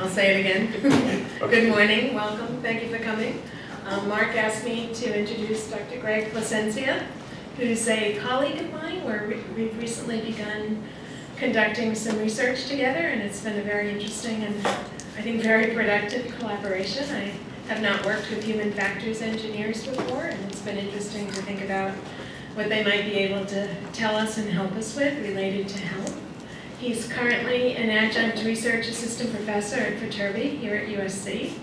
I'll say it again. Good morning, welcome, thank you for coming. Mark asked me to introduce Dr. Greg Placencia, who's a colleague of mine, where we've recently begun conducting some research together, and it's been a very interesting and I think very productive collaboration. I have not worked with human factors engineers before, and it's been interesting to think about what they might be able to tell us and help us with related to health. He's currently an adjunct research assistant professor at Viterbi here at USC,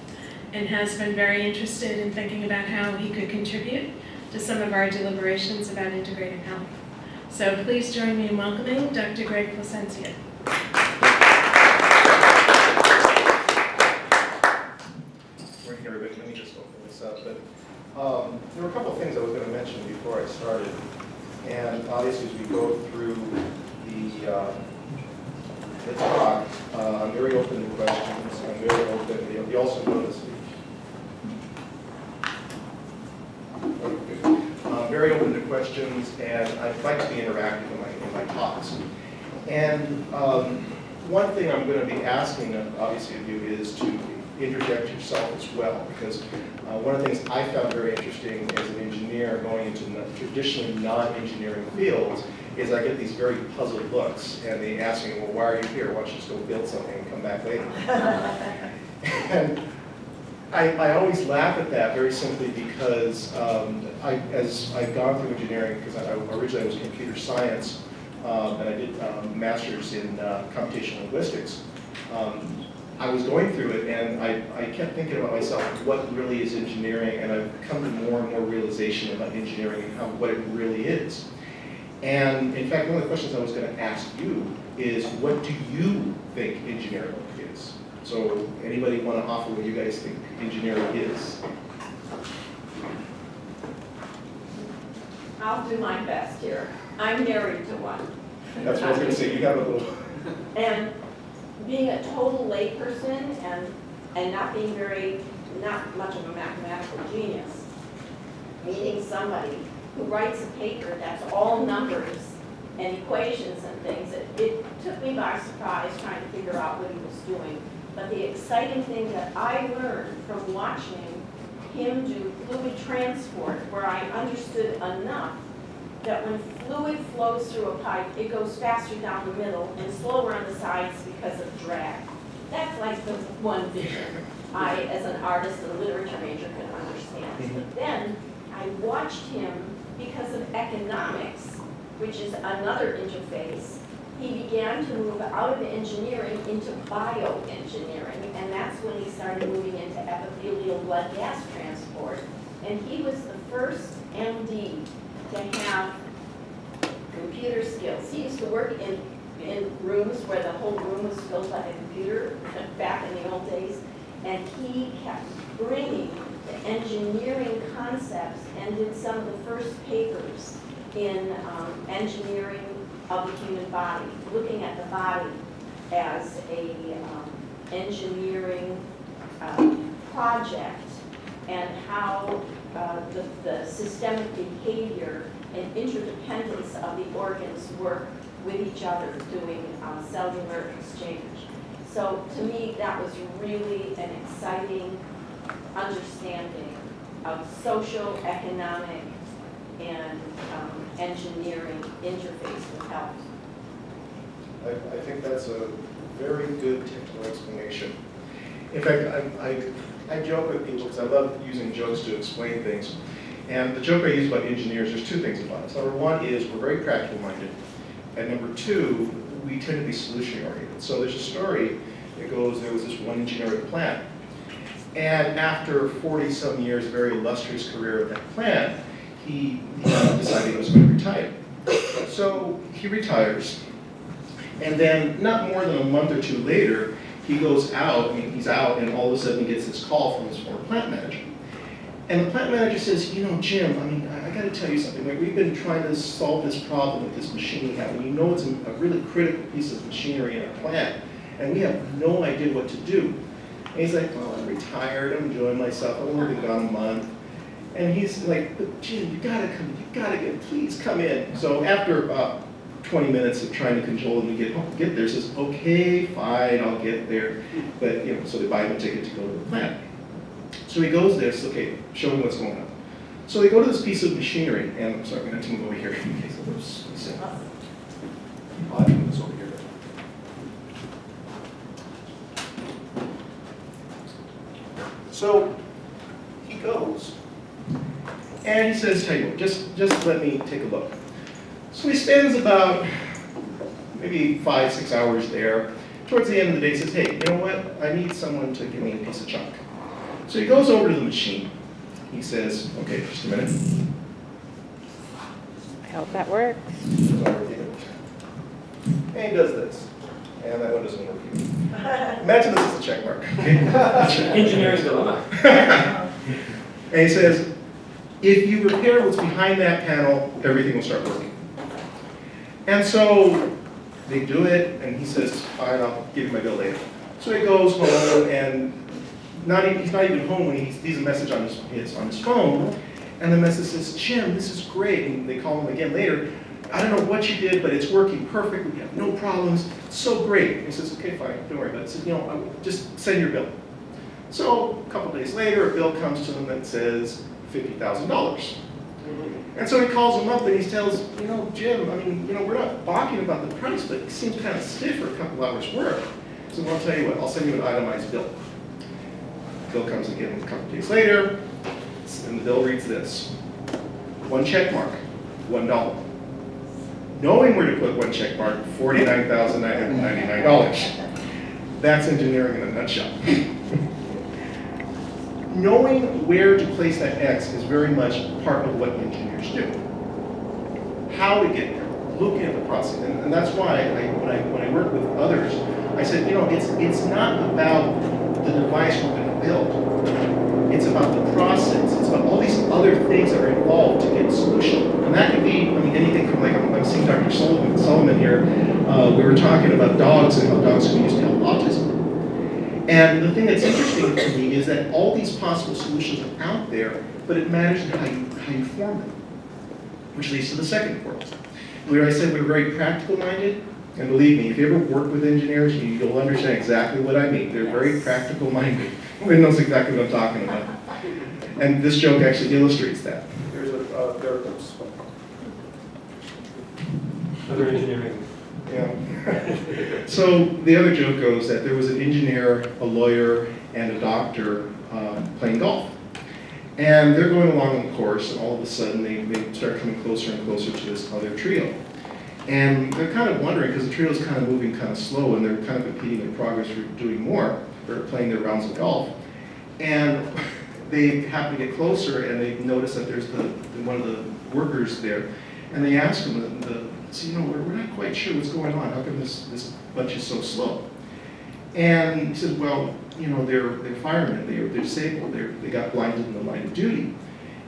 and has been very interested in thinking about how he could contribute to some of our deliberations about integrative health. So please join me in welcoming Dr. Greg Placencia. Morning, everybody. Let me just open this up. But there were a couple of things I was going to mention before I started, and obviously as we go through the talk, I'm very open to questions. I'm very open. You also notice. I'm very open to questions, and I'd like to be interactive in my talks. And one thing I'm going to be asking, obviously, of you is to interject yourself as well, because one of the things I found very interesting as an engineer going into traditionally non-engineering fields is I get these very puzzled looks, and they ask me, well, why are you here? Why don't you just go build something and come back later? And I always laugh at that very simply because as I've gone through engineering, because originally I was computer science, and I did a master's in computational linguistics. I was going through it, and I kept thinking about myself, what really is engineering? And I've come to more and more realization about engineering and what it really is. And in fact, one of the questions I was going to ask you is, what do you think engineering is? So anybody want to offer what you guys think engineering is? I'll do my best here. I'm married to one. That's what I was going to say. You have a little. And being a total layperson and not much of a mathematical genius, meeting somebody who writes a paper that's all numbers and equations and things, it took me by surprise trying to figure out what he was doing. But the exciting thing that I learned from watching him do fluid transport, where I understood enough that when fluid flows through a pipe, it goes faster down the middle and slower on the sides because of drag. That's like the one vision I, as an artist and literature major, could understand. But then I watched him, because of economics, which is another interface, he began to move out of engineering into bioengineering, and that's when he started moving into epithelial blood gas transport. And he was the first MD to have computer skills. He used to work in rooms where the whole room was filled by a computer back in the old days, and he kept bringing the engineering concepts and did some of the first papers in engineering of the human body, looking at the body as a engineering project, and how the systemic behavior and interdependence of the organs work with each other, doing cellular exchange. So to me, that was really an exciting understanding of social, economic, and engineering interface with health. I think that's a very good technical explanation. In fact, I joke with people because I love using jokes to explain things. And the joke I use about engineers, there's two things about us. Number one is we're very practical minded. And number two, we tend to be solution oriented. So there's a story that goes, there was this one engineer at a plant. And after 40-some years, very illustrious career at that plant, he decided he was going to retire. So he retires. And then not more than a month or two later, he goes out, he's out, and all of a sudden he gets this call from his former plant manager. And the plant manager says, you know, Jim, I got to tell you something. We've been trying to solve this problem with this machine we have, and you know it's a really critical piece of machinery in our plant, and we have no idea what to do. And he's like, well, I'm retired, I'm enjoying myself, I've only been gone a month. And he's like, but Jim, you gotta come, please come in. So after 20 minutes of trying to cajole him to get there. Says, okay, fine, I'll get there. But, so they buy him a ticket to go to the plant. So he goes there, says, okay, show me what's going on. So they go to this piece of machinery, and I'm sorry, I'm going to move over here in case of this. I'll move this over here. So he goes, and he says, tell you what, just let me take a look. So he spends about maybe 5-6 hours there. Towards the end of the day, he says, hey, you know what? I need someone to give me a piece of junk. So he goes over to the machine. He says, okay, just a minute. I hope that works. And he does this. And that one doesn't work either. Imagine this is a check mark. Engineering dilemma. And he says, if you repair what's behind that panel, everything will start working. And so they do it, and he says, fine, I'll give you my bill later. So he goes home, and he's not even home when he sees a message on his phone, and the message says, Jim, this is great. And they call him again later. I don't know what you did, but it's working perfect. We have no problems. It's so great. And he says, okay, fine, don't worry about it. He says, just send your bill. So a couple days later, a bill comes to him that says $50,000. And so he calls him up and he tells, Jim, I mean, we're not balking about the price, but it seems kind of stiff for a couple hours work. So I'll tell you what, I'll send you an itemized bill. Bill comes again a couple days later, and the bill reads this. One check mark, $1. Knowing where to put one check mark, $49,999. That's engineering in a nutshell. Knowing where to place that X is very much part of what engineers do. How to get there, looking at the process, and that's why when I work with others, I said, it's not about the device we're going to build. It's about the process. It's about all these other things that are involved to get a solution. And that could be, anything from I'm seeing Dr. Solomon here. We were talking about dogs and how dogs can be used to help autism. And the thing that's interesting to me is that all these possible solutions are out there, but it matters how you form them, which leads to the second point, where I said we're very practical minded. And believe me, if you ever work with engineers, you'll understand exactly what I mean. They're very practical minded. Everybody knows exactly what I'm talking about. And this joke actually illustrates that. There's Other engineering. Yeah. So the other joke goes that there was an engineer, a lawyer, and a doctor playing golf. And they're going along on the course, and all of a sudden they start coming closer and closer to this other trio. And they're kind of wondering, because the trio is kind of moving kind of slow, and they're kind of competing in progress for doing more, or playing their rounds of golf. And they happen to get closer, and they notice that there's one of the workers there. And they ask him, we're not quite sure what's going on. How come this bunch is so slow? And he says, well, they're firemen. They're disabled. They got blinded in the line of duty.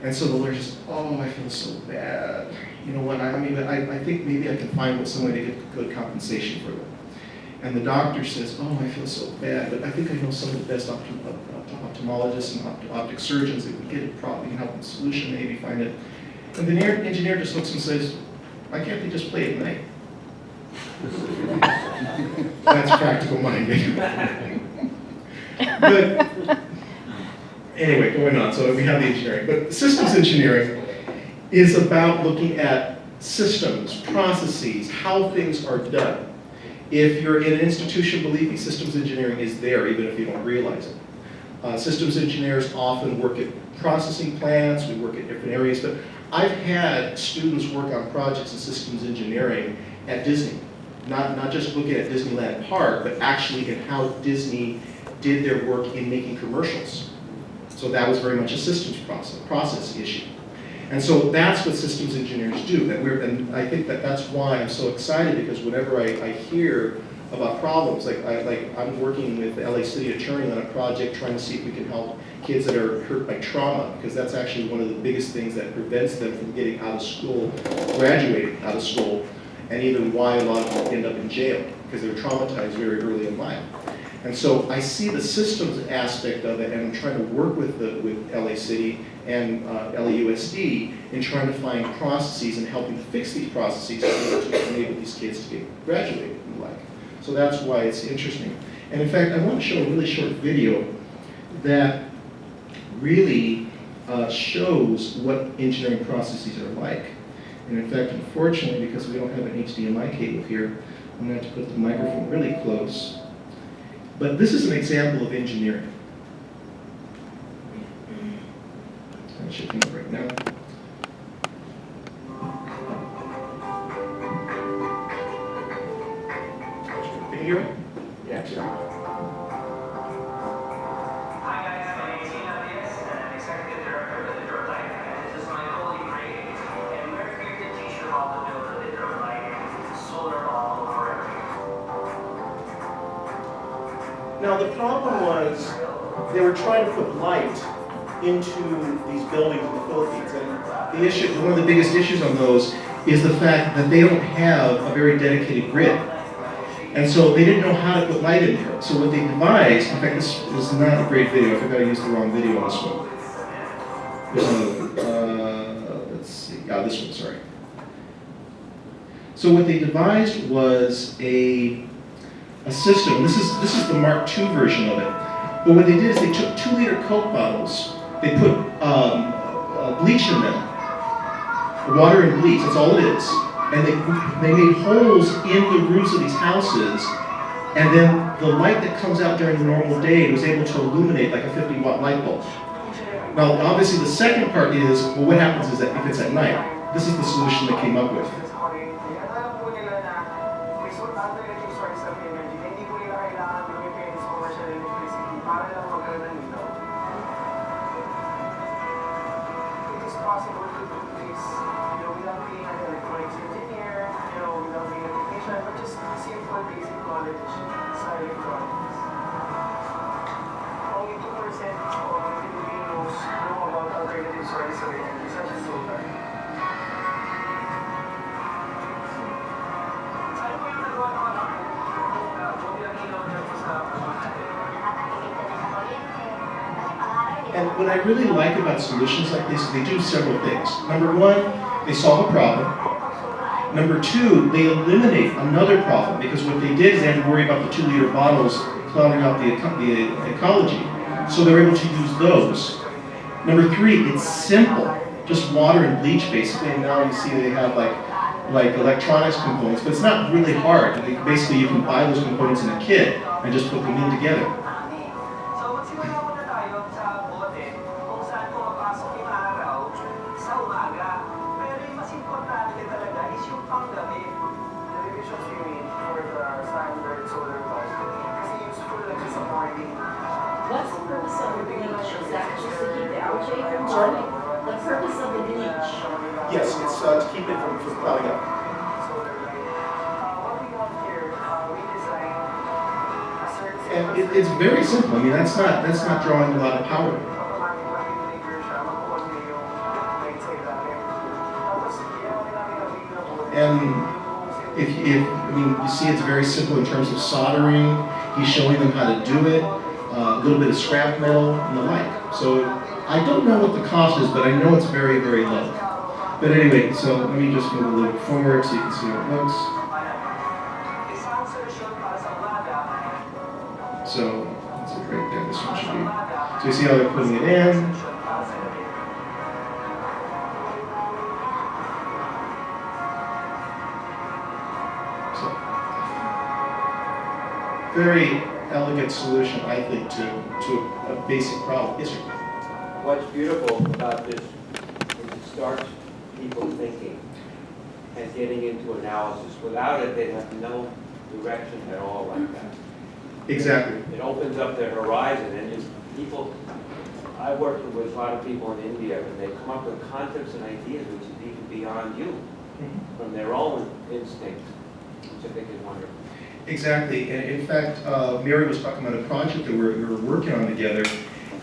And so the lawyer says, oh, I feel so bad. You know what, I think maybe I can find some way to get good compensation for them. And the doctor says, oh, I feel so bad, but I think I know some of the best ophthalmologists and optic surgeons that would get it probably and help them solution, maybe find it. And the engineer just looks and says, why can't they just play at night? That's practical minded. But anyway, going on, so we have the engineering. But systems engineering is about looking at systems, processes, how things are done. If you're in an institution, believe me, systems engineering is there even if you don't realize it. Systems engineers often work at processing plants, we work at different areas, but I've had students work on projects in systems engineering at Disney. Not just looking at Disneyland Park, but actually at how Disney did their work in making commercials. So that was very much a systems process issue. And so that's what systems engineers do. And I think that's why I'm so excited, because whenever I hear about problems, like I'm working with the LA City Attorney on a project trying to see if we can help kids that are hurt by trauma, because that's actually one of the biggest things that prevents them from getting out of school, graduating out of school, and even why a lot of them end up in jail, because they're traumatized very early in life. And so I see the systems aspect of it, and I'm trying to work with LA City and LAUSD in trying to find processes and helping to fix these processes in order to enable these kids to get graduated and the like. So that's why it's interesting. And in fact, I want to show a really short video that really shows what engineering processes are like. And in fact, unfortunately, because we don't have an HDMI cable here, I'm going to have to put the microphone really close. But this is an example of engineering. I should come up right now. Can you hear me? Yeah, sure. Hi guys, my name is Integrative, and I'm Executive Director of the Integrative, and this is my colleague Ray, and we're here to teach you how to build a Integrative solar model for everything. Now the problem was they were trying to put light into these buildings in the Philippines, and the issue, one of the biggest issues on those is the fact that they don't have a very dedicated grid. And so they didn't know how to put light in there. So what they devised, in fact this is not a great video, I forgot I used the wrong video on this one. There's another one, let's see, this one, sorry. So what they devised was a system, this is the Mark II version of it. But what they did is they took 2-liter Coke bottles, they put bleach in them, water and bleach, that's all it is. And they made holes in the roofs of these houses, and then the light that comes out during the normal day was able to illuminate like a 50-watt light bulb. Now, obviously the second part is, well, what happens is that if it's at night? This is the solution they came up with. And what I really like about solutions like this is they do several things. Number one, they solve a problem. Number two, they eliminate another problem, because what they did is they had to worry about the 2-liter bottles clouding out the ecology. So they're able to use those. Number three, it's simple. Just water and bleach basically, and now you see they have like electronics components, but it's not really hard. Basically you can buy those components in a kit and just put them in together. What's the purpose of the bleach? Is that just to keep the algae from growing? The purpose of the bleach? Yes, it's to keep it from clouding up. And it's very simple. I mean, that's not drawing a lot of power. And if I mean, you see, it's very simple in terms of soldering. He's showing them how to do it. A little bit of scrap metal and the like. So I don't know what the cost is, but I know it's very, very low. But anyway, so let me just move a little forward so you can see how it looks. So let's see right there. This one should be. So you see how they're putting it in. So very elegant solution, I think, to a basic problem. Yes, sir. What's beautiful about this is it starts people thinking and getting into analysis. Without it, they'd have no direction at all like that. Exactly. It opens up their horizon, and just people, I worked with a lot of people in India, and they come up with concepts and ideas which is even beyond you, from their own instinct, which I think is wonderful. Exactly, and in fact, Mary was talking about a project that we were working on together,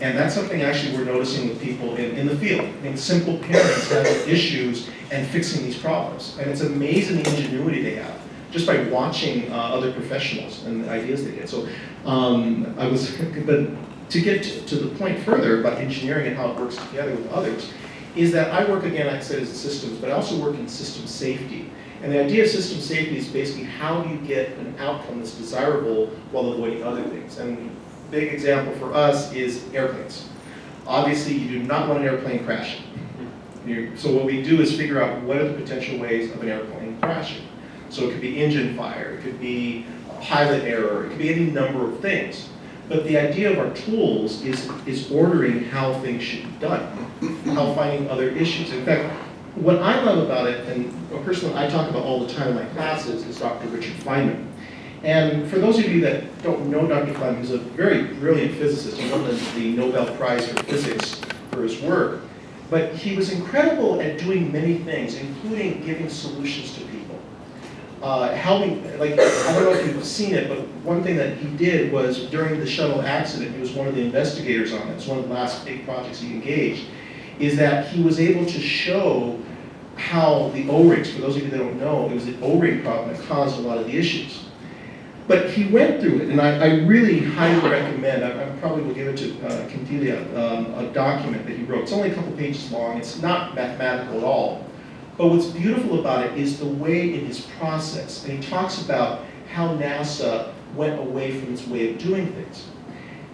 and that's something actually we're noticing with people in the field. I mean, simple parents have issues and fixing these problems, and it's amazing the ingenuity they have. just by watching other professionals and the ideas they get. So but to get to the point further about engineering and how it works together with others, is that I work, again, like I said, as a systems, but I also work in system safety. And the idea of system safety is basically how do you get an outcome that's desirable while avoiding other things. And a big example for us is airplanes. Obviously, you do not want an airplane crashing. So what we do is figure out what are the potential ways of an airplane crashing. So it could be engine fire, it could be a pilot error, it could be any number of things. But the idea of our tools is ordering how things should be done, how finding other issues. In fact, what I love about it, and a person that I talk about all the time in my classes, is Dr. Richard Feynman. And for those of you that don't know Dr. Feynman, he's a very brilliant physicist. He won the Nobel Prize for Physics for his work. But he was incredible at doing many things, including giving solutions to people. Helping, like, I don't know if you've seen it, but one thing that he did was during the shuttle accident, he was one of the investigators on it. It's one of the last big projects he engaged, is that he was able to show how the O-rings, for those of you that don't know, it was the O-ring problem that caused a lot of the issues. But he went through it, and I really highly recommend, I probably will give it to Candelia, a document that he wrote. It's only a couple pages long, it's not mathematical at all. But what's beautiful about it is the way in his process, and he talks about how NASA went away from its way of doing things.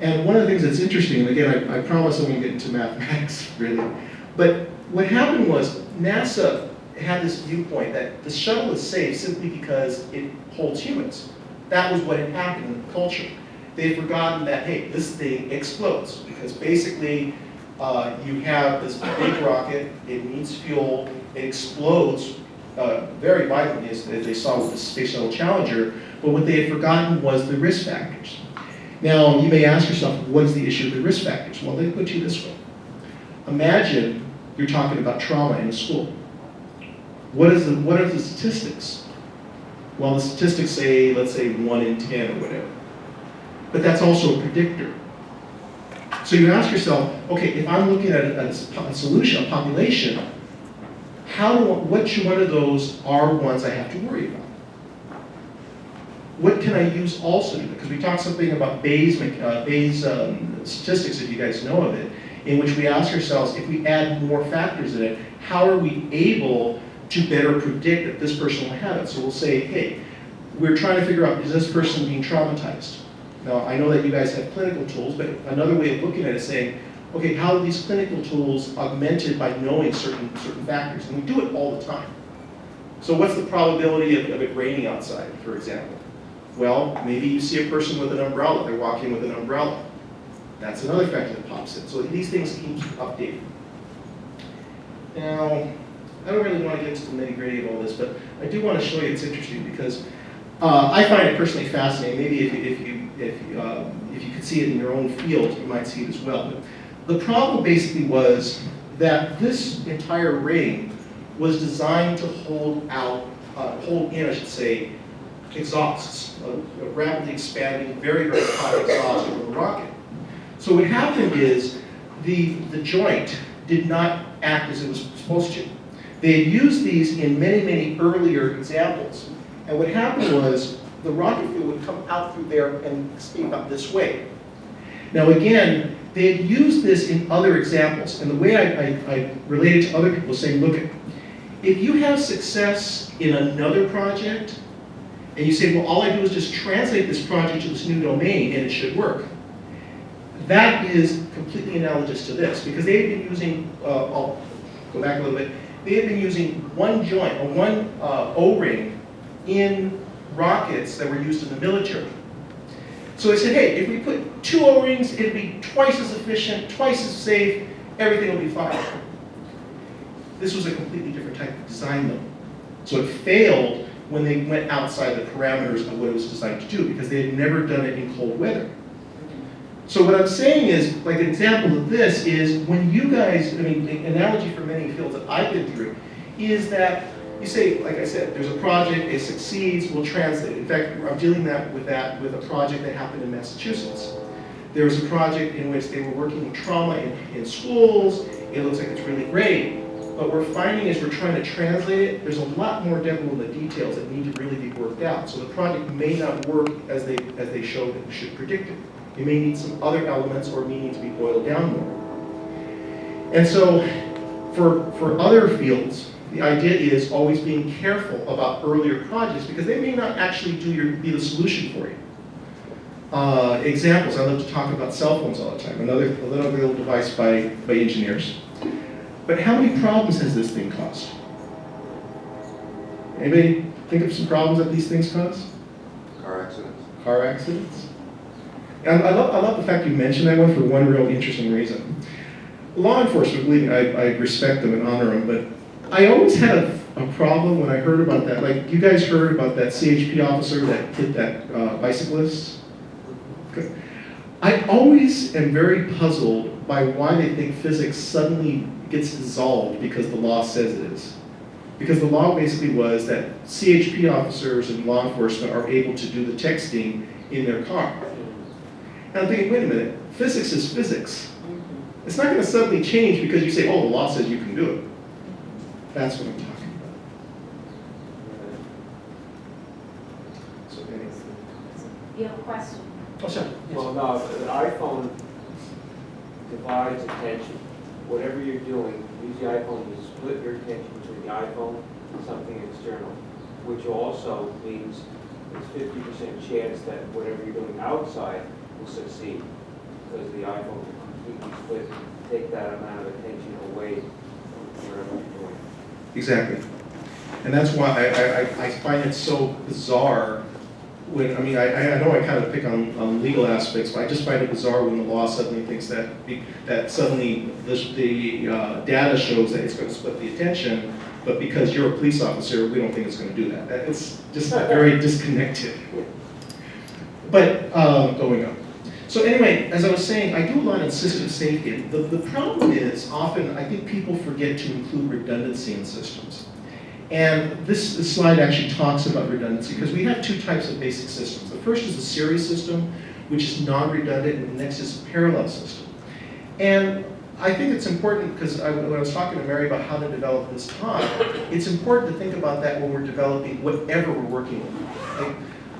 And one of the things that's interesting, and again, I promise I won't get into mathematics really, but what happened was NASA had this viewpoint that the shuttle is safe simply because it holds humans. That was what had happened in the culture. They'd forgotten that, hey, this thing explodes, because basically you have this big rocket, it needs fuel, it explodes very violently, as they saw with the Space Shuttle Challenger, but what they had forgotten was the risk factors. Now, you may ask yourself, what is the issue with the risk factors? Well, they put you this way. Imagine you're talking about trauma in a school. What are the statistics? Well, the statistics say, let's say 1 in 10 or whatever. But that's also a predictor. So you ask yourself, okay, if I'm looking at a solution, a population, which one of those are ones I have to worry about? What can I use also? Because we talked something about Bayes statistics, if you guys know of it, in which we ask ourselves, if we add more factors in it, how are we able to better predict that this person will have it? So we'll say, hey, we're trying to figure out, is this person being traumatized? Now, I know that you guys have clinical tools, but another way of looking at it is saying, okay, how are these clinical tools augmented by knowing certain factors? And we do it all the time. So what's the probability of it raining outside, for example? Well, maybe you see a person with an umbrella, they're walking with an umbrella. That's another factor that pops in. So these things keep updated. Now, I don't really want to get into the nitty-gritty of all this, but I do want to show you it's interesting because I find it personally fascinating. Maybe if you could see it in your own field, you might see it as well. But the problem basically was that this entire ring was designed to hold in, I should say, exhausts, a rapidly expanding, very, very hot exhaust of a rocket. So what happened is the joint did not act as it was supposed to. They had used these in many, many earlier examples. And what happened was the rocket fuel would come out through there and escape out this way. Now again, they had used this in other examples. And the way I relate it to other people is saying, look, if you have success in another project, and you say, well, all I do is just translate this project to this new domain and it should work. That is completely analogous to this, because they had been using, I'll go back a little bit, they had been using one joint, or one O-ring in rockets that were used in the military. So they said, hey, if we put 2 O-rings, it'd be twice as efficient, twice as safe, everything will be fine. This was a completely different type of design though. So it failed when they went outside the parameters of what it was designed to do, because they had never done it in cold weather. So what I'm saying is, like an example of this is when you guys, I mean, the analogy for many fields that I've been through is that you say, like I said, there's a project, it succeeds, we'll translate it. In fact, I'm dealing with a project that happened in Massachusetts. There was a project in which they were working with trauma in schools. It looks like it's really great. but we're finding as we're trying to translate it, there's a lot more devil in the details that need to really be worked out. So the project may not work as they showed it should predict it. You may need some other elements or may need to be boiled down more. And so for other fields, the idea is always being careful about earlier projects because they may not actually be the solution for you. Examples, I love to talk about cell phones all the time, another little device by engineers. But how many problems has this thing caused? Anybody think of some problems that these things cause? Car accidents. Car accidents? And I love the fact you mentioned that one for one real interesting reason. Law enforcement, believe me, I respect them and honor them, but I always had a problem when I heard about that. Like, you guys heard about that CHP officer that hit that bicyclist? Okay. I always am very puzzled by why they think physics suddenly gets dissolved because the law says it is. Because the law basically was that CHP officers and law enforcement are able to do the texting in their car. And I'm thinking, wait a minute, physics is physics. It's not going to suddenly change because you say, oh, the law says you can do it. That's what I'm talking about. So anyway. You have a question? Oh, sorry. Well, no, the iPhone divides attention. Whatever you're doing, use the iPhone to split your attention between the iPhone and something external, which also means there's 50% chance that whatever you're doing outside will succeed because the iPhone will completely split, take that amount of attention away from whatever you're doing. Exactly. And that's why I find it so bizarre when, I know I kind of pick on legal aspects, but I just find it bizarre when the law suddenly thinks that suddenly the data shows that it's going to split the attention, but because you're a police officer, we don't think it's going to do that. It's just very disconnected. But going on. So anyway, as I was saying, I do a lot in system safety. The problem is often I think people forget to include redundancy in systems. And this slide actually talks about redundancy because we have two types of basic systems. The first is a series system, which is non-redundant, and the next is a parallel system. And I think it's important because when I was talking to Mary about how to develop this talk, it's important to think about that when we're developing whatever we're working on. Like,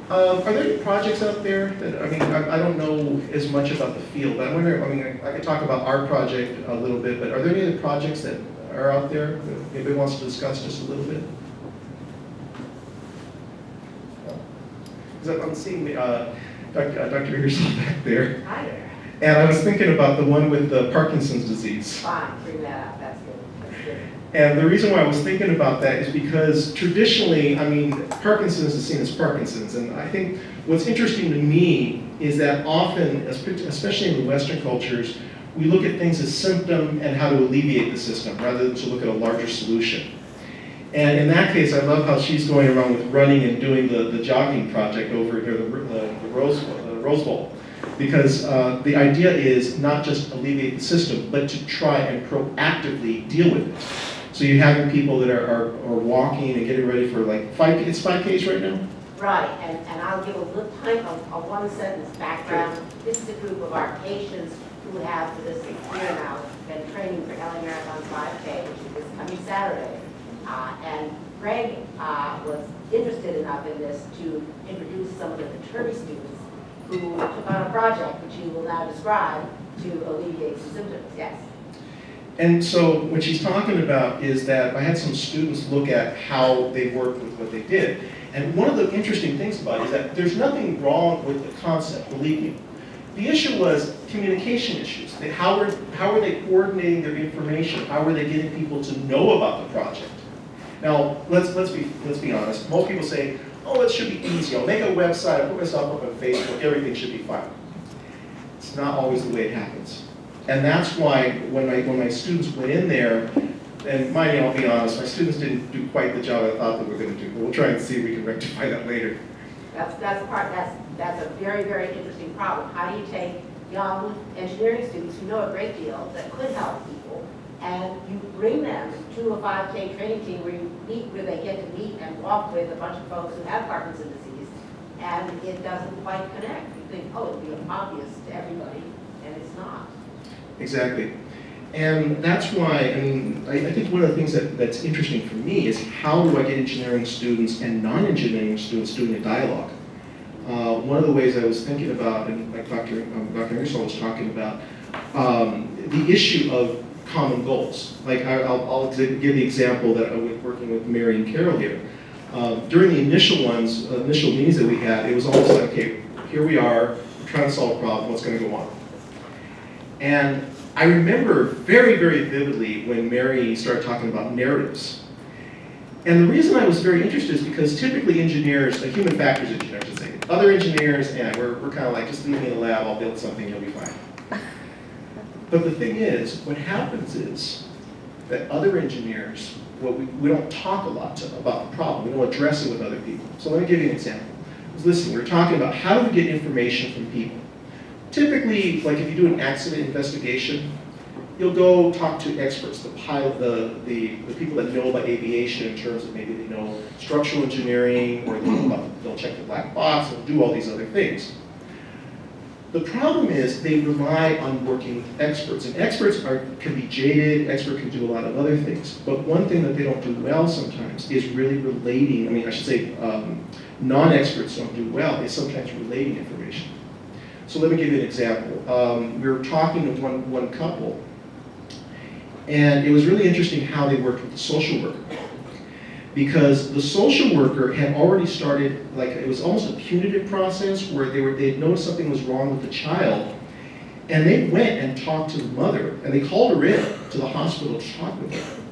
are there any projects out there that, I don't know as much about the field, but I wonder, I could talk about our project a little bit, but are there any other projects that are out there that anybody wants to discuss just a little bit? Because I'm seeing Dr. Ingersoll back there. Hi there. And I was thinking about the one with the Parkinson's disease. Fine, bring that up, that's good, that's good. And the reason why I was thinking about that is because traditionally, Parkinson's is seen as Parkinson's. And I think what's interesting to me is that often, especially in the Western cultures, we look at things as symptom and how to alleviate the system rather than to look at a larger solution. And in that case, I love how she's going around with running and doing the jogging project over here, the Rose Bowl. Because the idea is not just alleviate the system, but to try and proactively deal with it. So you're having people that are walking and getting ready for like 5Ks right now? Right, and I'll give a little time of one sentence background. This is a group of our patients who have for this year now been training for LA Marathon 5K, which is this coming Saturday. And Greg was interested enough in this to introduce some of the Viterbi students who took on a project, which he will now describe, to alleviate some symptoms. Yes. And so what she's talking about is that I had some students look at how they worked with what they did. And one of the interesting things about it is that there's nothing wrong with the concept, believe me. The issue was communication issues. How were they coordinating their information? How were they getting people to know about the project? Now, let's be honest. Most people say, oh, it should be easy. I'll make a website, I'll put myself up on Facebook, everything should be fine. It's not always the way it happens. And that's why when my students went in there, and mind you, I'll be honest, my students didn't do quite the job I thought they were going to do. But we'll try and see if we can rectify that later. That's a very, very interesting problem. How do you take young engineering students who know a great deal that could help people, and you bring them to a 5K training team where they get to meet and walk with a bunch of folks who have Parkinson's disease, and it doesn't quite connect. You think, oh, it'll be obvious to everybody, and it's not. Exactly. And that's why, I mean, I think one of the things that's interesting for me is how do I get engineering students and non-engineering students doing a dialogue? One of the ways I was thinking about, and like Dr. Ingersoll was talking about, the issue of common goals. Like I'll give the example that I was working with Mary and Carol here. During the initial meetings that we had, it was almost like, okay, here we are, we're trying to solve a problem, what's going to go on? And I remember very, very vividly when Mary started talking about narratives. And the reason I was very interested is because typically engineers, human factors engineers, I should say, other engineers, we're kind of like, just leave me in the lab, I'll build something, you'll be fine. But the thing is, what happens is that other engineers, we don't talk a lot about the problem. We don't address it with other people. So let me give you an example. Listen, we're talking about how do we get information from people. Typically, like if you do an accident investigation, you'll go talk to experts, the pilot, the people that know about aviation in terms of maybe they know structural engineering, or they'll check the black box, they'll do all these other things. The problem is they rely on working with experts, and experts can be jaded, experts can do a lot of other things, but one thing that they don't do well sometimes is really relating, non-experts don't do well, is sometimes relating information. So let me give you an example. We were talking with one couple, and it was really interesting how they worked with the social worker. Because the social worker had already started, like it was almost a punitive process where they had noticed something was wrong with the child, and they went and talked to the mother, and they called her in to the hospital to talk with her.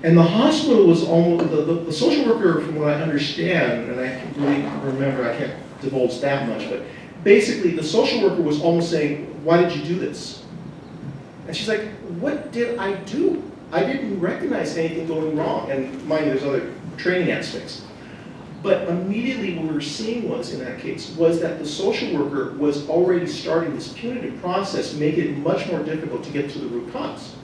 And the hospital was almost, the social worker, from what I understand, and I can't really remember, I can't divulge that much, but basically the social worker was almost saying, why did you do this? And she's like, what did I do? I didn't recognize anything going wrong. And mind you, there's other training aspects. But immediately what we were seeing was, in that case, was that the social worker was already starting this punitive process, making it much more difficult to get to the root cause.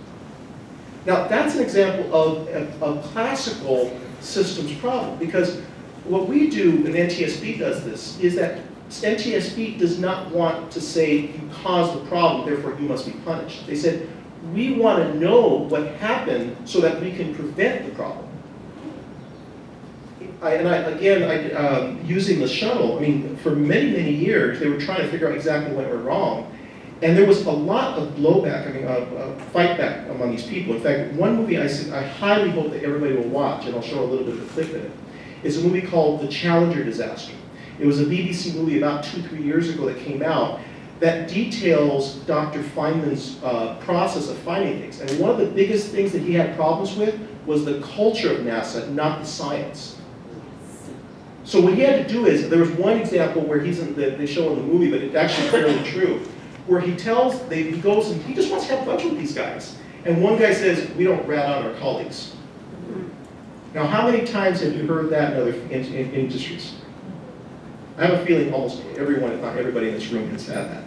Now, that's an example of a classical systems problem, because what we do, and NTSB does this, is that NTSB does not want to say you caused the problem, therefore you must be punished. They said, we want to know what happened so that we can prevent the problem. Using the shuttle, I mean, for many, many years, they were trying to figure out exactly what went wrong. And there was a lot of blowback, fight back among these people. In fact, one movie I highly hope that everybody will watch, and I'll show a little bit of a clip in it, is a movie called The Challenger Disaster. It was a BBC movie about 2-3 years ago that came out that details Dr. Feynman's process of finding things. And one of the biggest things that he had problems with was the culture of NASA, not the science. So what he had to do is, there was one example where they show in the movie, but it's actually fairly true, where he goes and he just wants to have lunch with these guys. And one guy says, we don't rat on our colleagues. Now, how many times have you heard that in other industries? I have a feeling almost everyone, if not everybody in this room, has had that.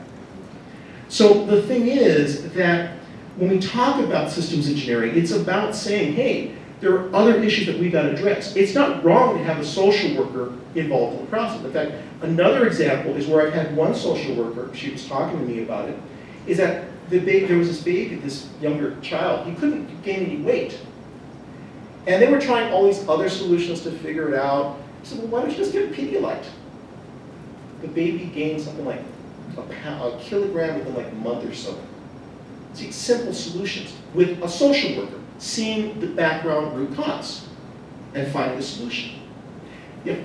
So the thing is that when we talk about systems engineering, it's about saying, hey, there are other issues that we've got to address. It's not wrong to have a social worker involved in the process. In fact, another example is where I've had one social worker, she was talking to me about it, is that there was this baby, this younger child, he couldn't gain any weight. And they were trying all these other solutions to figure it out. I said, well, why don't you just get a Pedialyte? The baby gained something like a kilogram within like a month or so. See, simple solutions with a social worker, seeing the background root cause and finding the solution. Yep.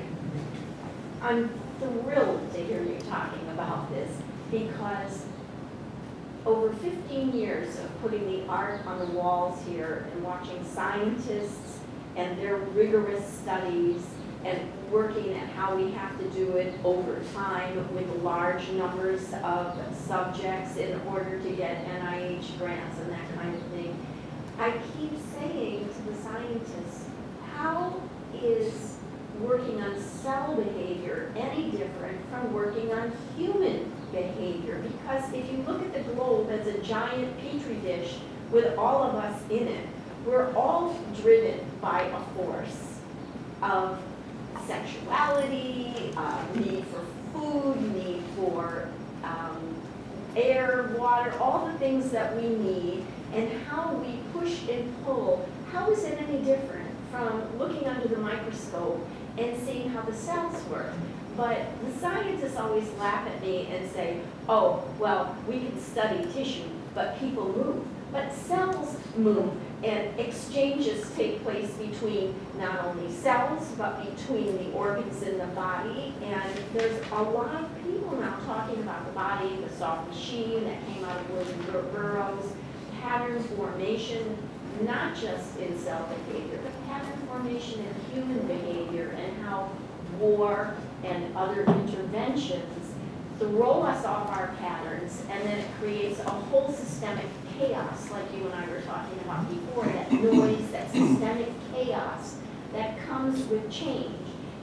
I'm thrilled to hear you talking about this, because over 15 years of putting the art on the walls here and watching scientists and their rigorous studies and working at how we have to do it over time with large numbers of subjects in order to get NIH grants and that kind of thing. I keep saying to the scientists, how is working on cell behavior any different from working on human behavior? Because if you look at the globe as a giant petri dish with all of us in it, we're all driven by a force of sexuality, need for food, need for air, water, all the things that we need. and how we push and pull, how is it any different from looking under the microscope and seeing how the cells work? But the scientists always laugh at me and say, oh, well, we can study tissue, but people move. But cells move, and exchanges take place between not only cells, but between the organs in the body. And there's a lot of people now talking about the body, the soft machine that came out of William Burroughs, pattern formation, not just in cell behavior, but pattern formation in human behavior, and how war and other interventions throw us off our patterns, and then it creates a whole systemic chaos, like you and I were talking about before, that noise, that systemic chaos that comes with change.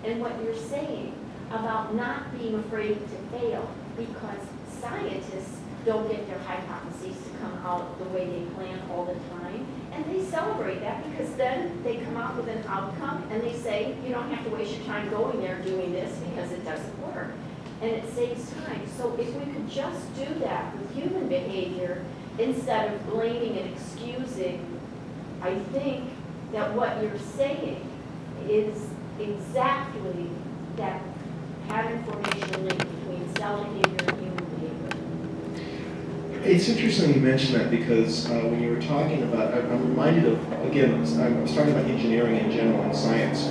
And what you're saying about not being afraid to fail, because scientists don't get their hypotheses to come out the way they plan all the time, and they celebrate that because then they come out with an outcome and they say, you don't have to waste your time going there doing this because it doesn't work. And it saves time. So if we could just do that with human behavior instead of blaming and excusing, I think that what you're saying is exactly that pattern formation link between cell behavior and human behavior. It's interesting you mention that because when you were talking about, I'm reminded of, again, I was talking about engineering in general and science.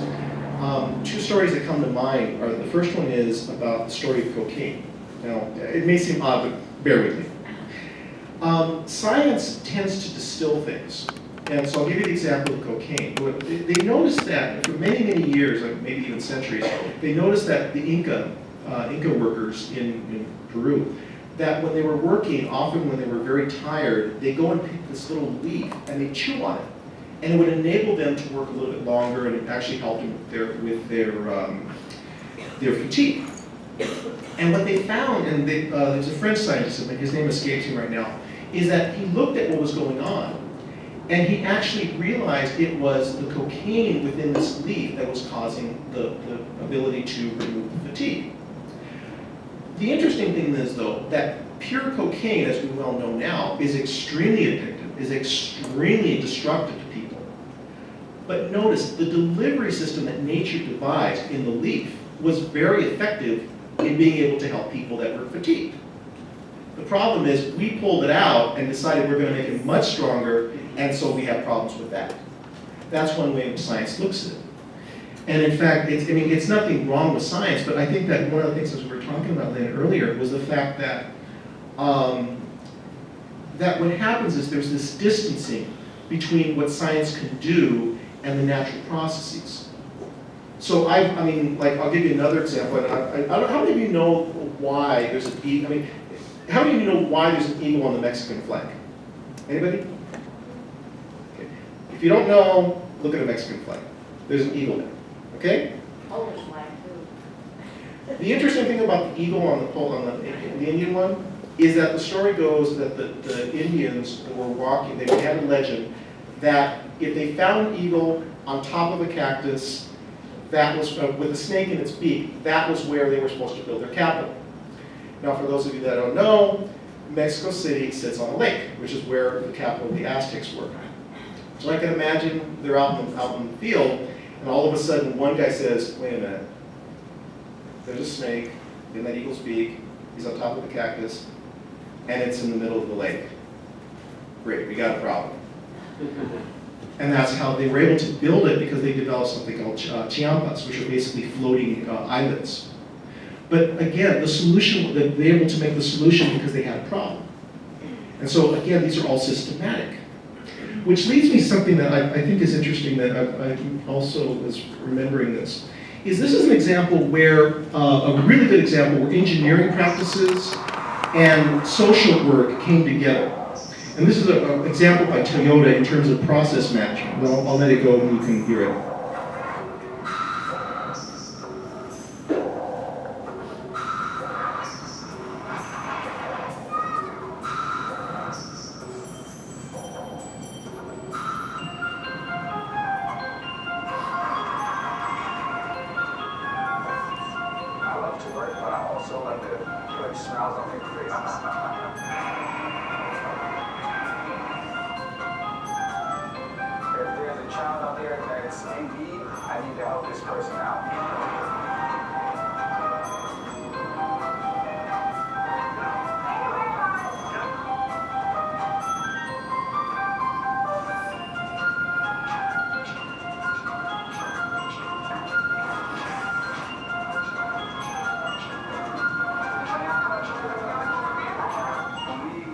Two stories that come to mind are, the first one is about the story of cocaine. Now, it may seem odd, but bear with me. Science tends to distill things. And so I'll give you the example of cocaine. They noticed that for many, many years, maybe even centuries, they noticed that the Inca workers in Peru, that when they were working, often when they were very tired, they go and pick this little leaf and they chew on it. And it would enable them to work a little bit longer, and it actually helped them with their fatigue. And what they found, and there's a French scientist, his name escapes me right now, is that he looked at what was going on, and he actually realized it was the cocaine within this leaf that was causing the ability to remove the fatigue. The interesting thing is, though, that pure cocaine, as we well know now, is extremely addictive, is extremely destructive to people. But notice, the delivery system that nature devised in the leaf was very effective in being able to help people that were fatigued. The problem is, we pulled it out and decided we're going to make it much stronger, and so we have problems with that. That's one way science looks at it. And in fact, it's nothing wrong with science, but I think that one of the things, as we were talking about then earlier, was the fact that that what happens is there's this distancing between what science can do and the natural processes. So I'll give you another example. And I don't know, how many of you know why there's an eagle? How many of you know why there's an eagle on the Mexican flag? Anybody? Okay. If you don't know, look at a Mexican flag. There's an eagle there. Okay? Polish flag too. The interesting thing about the eagle on the Indian one is that the story goes that the Indians were walking, they had a legend that if they found an eagle on top of a cactus that was with a snake in its beak, that was where they were supposed to build their capital. Now, for those of you that don't know, Mexico City sits on a lake, which is where the capital of the Aztecs were. So I can imagine they're out in the field, and all of a sudden one guy says, wait a minute, there's a snake in that eagle's beak, he's on top of the cactus, and it's in the middle of the lake. Great, we got a problem. And that's how they were able to build it, because they developed something called chiampas, which are basically floating islands. But again, the solution, they were able to make the solution because they had a problem. And so again, these are all systematic. Which leads me to something that I think is interesting, that I also was remembering this is an example where, a really good example where engineering practices and social work came together. And this is an example by Toyota in terms of process management. Well, I'll let it go and you can hear it. child out there that's in need, I need to help this person out.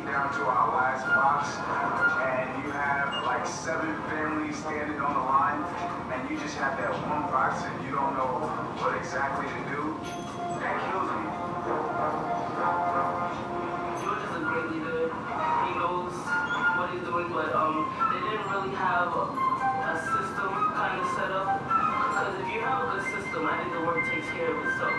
Down to our last box, and you have like 7 families standing on the line, and you just have that one box and you don't know what exactly to do. That kills me. George is a great leader. He knows what he's doing, but they didn't really have a system kind of set up. Because if you have a good system, I think the work takes care of itself.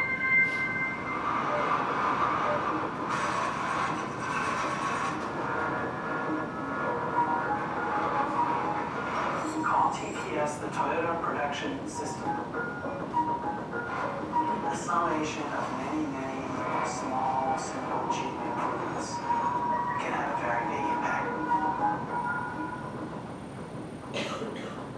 TPS, the Toyota Production System. The summation of many, many small, simple, cheap improvements can have a very big impact.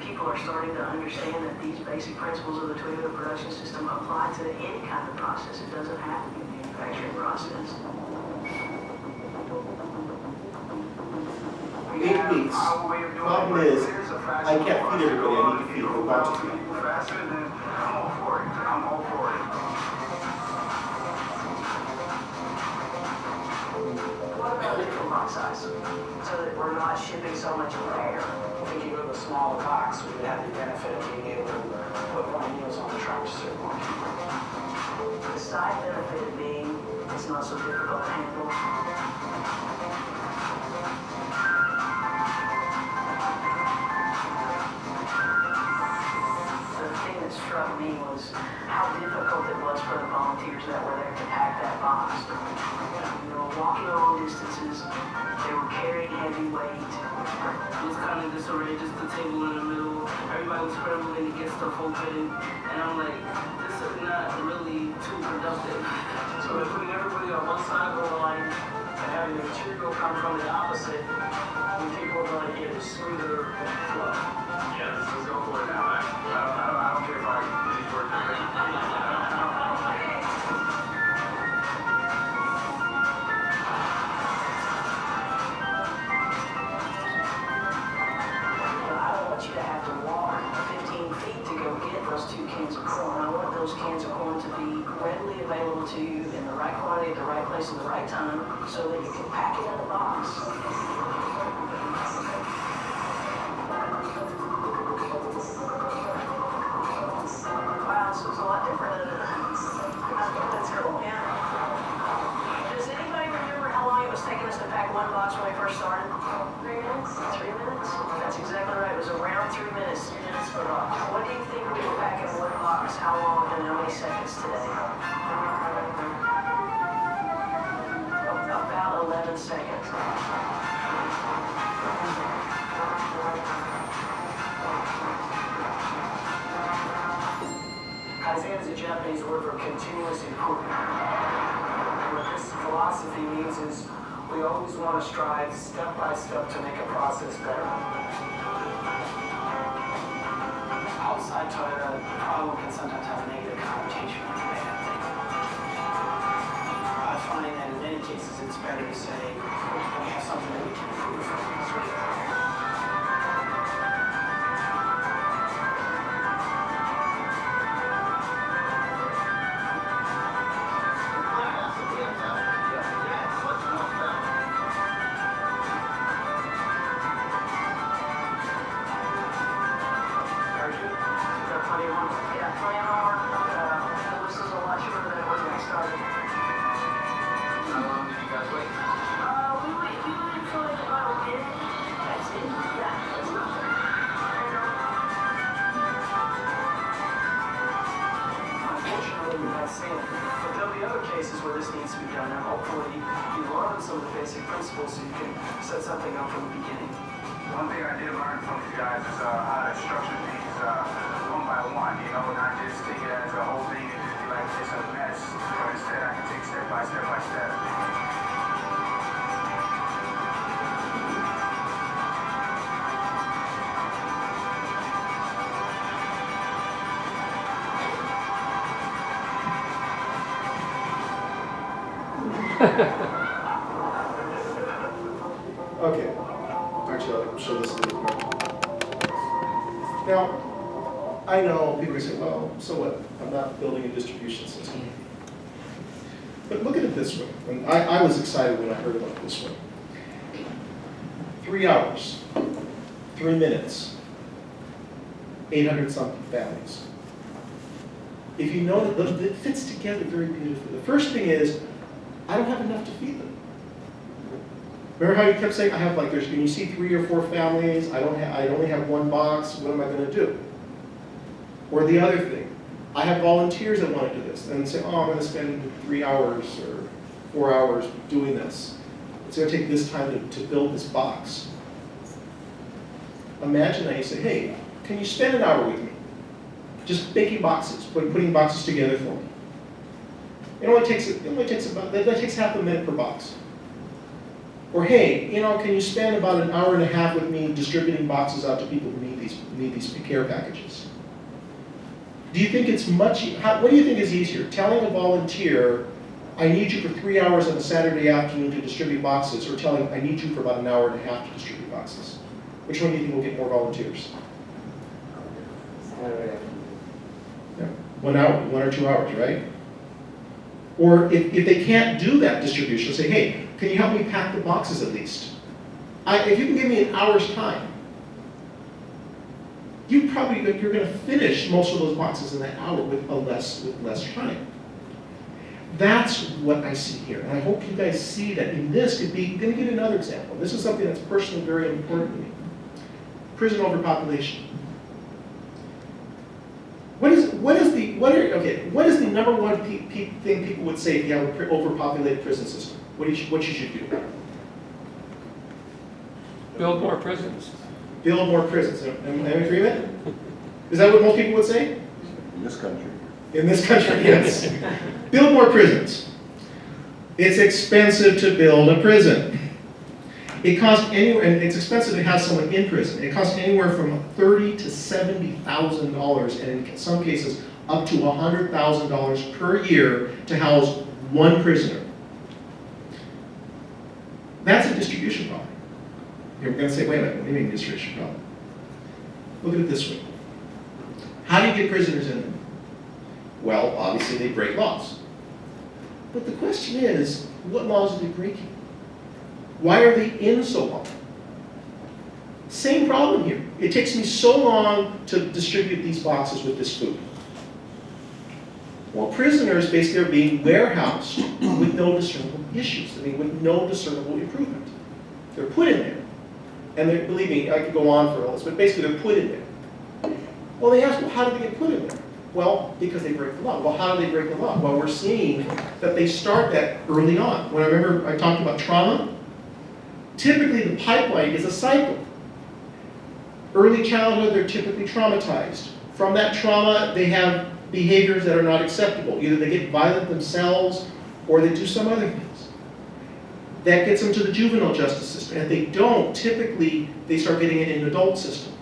People are starting to understand that these basic principles of the Toyota Production System apply to any kind of process. It doesn't have to be a manufacturing process. 8 weeks. Problem is, I can't feed everybody I need to feed who wants to feed. Faster than I'm all for it. I'm all for it. What about a different box size? So that we're not shipping so much air. If you go to a smaller box, we would have the benefit of being able to put more meals on the truck to serve more people. The side benefit being it's not so difficult to handle. Struck me was how difficult it was for the volunteers that were there to pack that box. You know, walking long distances, they were carrying heavy weight. It was kind of disarray, just the table in the middle. Everybody was scrambling to get stuff open, and I'm like, this is not really too productive. So by putting everybody on one side of the line and having the material come from the opposite, we think we're going to get a smoother flow. Yeah, Let's go for it now. I don't care if I use the word I don't want you to have to walk 15 feet to go get those 2 cans of corn. I want those cans of corn to be readily available to you in the right quantity, at the right place, at the right time, so that you can pack it in a box. Wow, so it's a lot different. That's cool, yeah. Does anybody remember how long it was taking us to pack one box when we first started? 3 minutes. 3 minutes? That's exactly right. It was around 3 minutes. 3 minutes per box. What do you think we were packing one box? How long and how many seconds today? About 11 seconds. Kaizen is a Japanese word for continuous improvement. What this philosophy means is we always want to strive step by step to make a process better. Outside Toyota, the problem can sometimes have a negative connotation with a bad thing. I find that in many cases it's better to say we have something that we can improve from. Where this needs to be done, and hopefully you learn some of the basic principles so you can set something up from the beginning. One thing I did learn from you guys is how to structure things one by one, you know, not just take it as a whole thing and just be like, it's a mess, but instead I can take step by step by step. Okay, actually, I'll show this a little quick. Now, I know people say, well, so what? I'm not building a distribution system. But look at it this way. And I was excited when I heard about it this way. 3 hours, 3 minutes, 800 something families. If you know that it fits together very beautifully. The first thing is, I don't have enough to feed them. Remember how you kept saying, I have like, when you see 3 or 4 families, I only have 1 box, what am I going to do? Or the other thing, I have volunteers that want to do this, and say, oh, I'm going to spend 3 hours or 4 hours doing this. It's going to take this time to build this box. Imagine that you say, hey, can you spend an hour with me? Just making boxes, putting boxes together for me. It only takes about, that takes half a minute per box. Or hey, can you spend about an hour and a half with me distributing boxes out to people who need these care packages? Do you think it's what do you think is easier? Telling a volunteer, I need you for 3 hours on a Saturday afternoon to distribute boxes, or telling, I need you for about an hour and a half to distribute boxes? Which one do you think will get more volunteers? Saturday afternoon. Yeah. 1 hour, 1 or 2 hours, right? Or if they can't do that distribution, say, hey, can you help me pack the boxes at least? If you can give me an hour's time, you're going to finish most of those boxes in that hour with less time. That's what I see here, and I hope you guys see that in this could be. I'm going to give you another example. This is something that's personally very important to me. Prison overpopulation. What is the number one thing people would say if you have an overpopulated prison system? What you should do? Build more prisons. Build more prisons. Am I in agreement? Is that what most people would say? In this country. In this country, yes. Build more prisons. It's expensive to build a prison. It costs anywhere, and it's expensive to have someone in prison. It costs anywhere from $30,000 to $70,000, and in some cases up to $100,000 per year to house one prisoner. That's a distribution problem. You're going to say, wait a minute, what do you mean distribution problem? Look at it this way. How do you get prisoners in there? Well, obviously they break laws. But the question is, what laws are they breaking? Why are they in so long? Same problem here. It takes me so long to distribute these boxes with this food. Well, prisoners basically are being warehoused with no discernible issues. I mean, with no discernible improvement. They're put in there. And believe me, I could go on for all this, but basically they're put in there. Well, they ask, well, how did they get put in there? Well, because they break the law. Well, how do they break the law? Well, we're seeing that they start that early on. When I talked about trauma, typically the pipeline is a cycle. Early childhood, they're typically traumatized. From that trauma, they have behaviors that are not acceptable. Either they get violent themselves or they do some other things. That gets them to the juvenile justice system. And if they don't, typically they start getting in an adult system.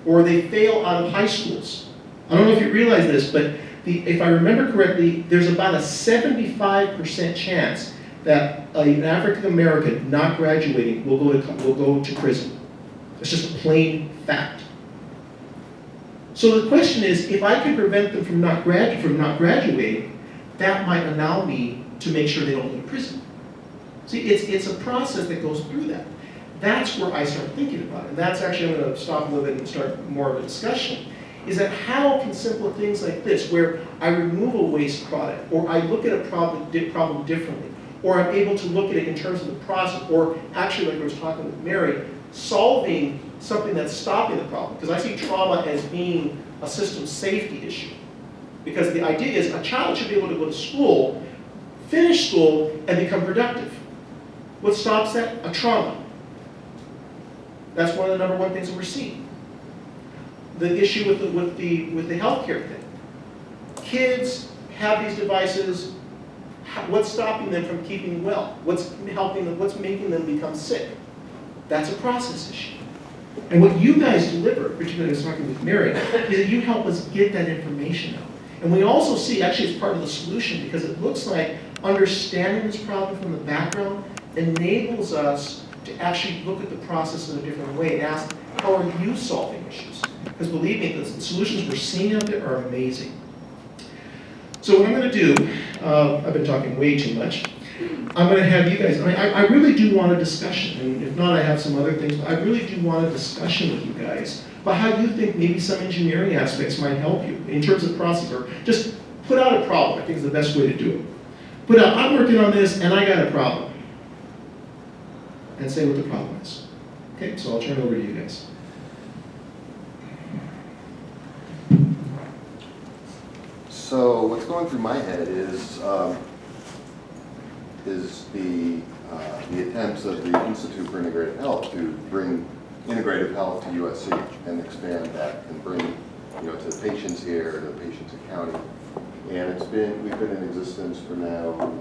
Or they fail out of high schools. I don't know if you realize this, but if I remember correctly, there's about a 75% chance that an African American not graduating will go to prison. It's just a plain fact. So the question is, if I can prevent them from not graduating, that might allow me to make sure they don't go to prison. See, it's a process that goes through that. That's where I start thinking about it. And that's actually, I'm going to stop a little bit and start more of a discussion, is that how can simple things like this, where I remove a waste product, or I look at a problem differently, or I'm able to look at it in terms of the process, or actually, like I was talking with Mary, solving something that's stopping the problem. Because I see trauma as being a system safety issue. Because the idea is a child should be able to go to school, finish school, and become productive. What stops that? A trauma. That's one of the number one things that we're seeing. The issue with the healthcare thing. Kids have these devices. What's stopping them from keeping well? What's helping them? What's making them become sick? That's a process issue. And what you guys deliver, particularly I was talking with Mary, is that you help us get that information out. And we also see, actually, it's part of the solution, because it looks like understanding this problem from the background enables us to actually look at the process in a different way and ask, how are you solving issues? Because believe me, the solutions we're seeing out there are amazing. So what I'm going to do, I've been talking way too much. I'm going to have you guys, I really do want a discussion, and if not, I have some other things, but I really do want a discussion with you guys about how you think maybe some engineering aspects might help you in terms of process, or just put out a problem, I think is the best way to do it. Put out, I'm working on this, and I got a problem. And say what the problem is. Okay, so I'll turn it over to you guys. So what's going through my head is the attempts of the Institute for Integrative Health to bring integrative health to USC and expand that and bring, to the patients here, to the patients in county. And we've been in existence for now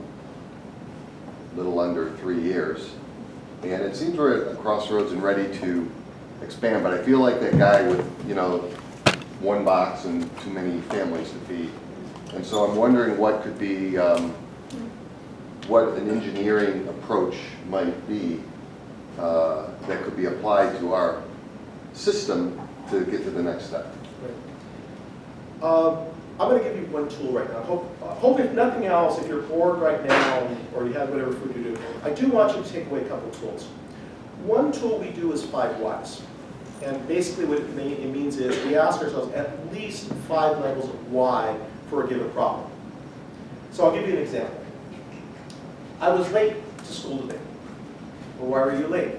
a little under 3 years. And it seems we're at a crossroads and ready to expand, but I feel like that guy with, one box and too many families to feed. And so I'm wondering what could be, what an engineering approach might be that could be applied to our system to get to the next step. Right. I'm going to give you one tool right now. Hope if nothing else, if you're bored right now or you have whatever food you do, I do want you to take away a couple tools. One tool we do is 5 whys. And basically what it means is we ask ourselves at least 5 levels of why for a given problem. So I'll give you an example. I was late to school today. Well, why were you late?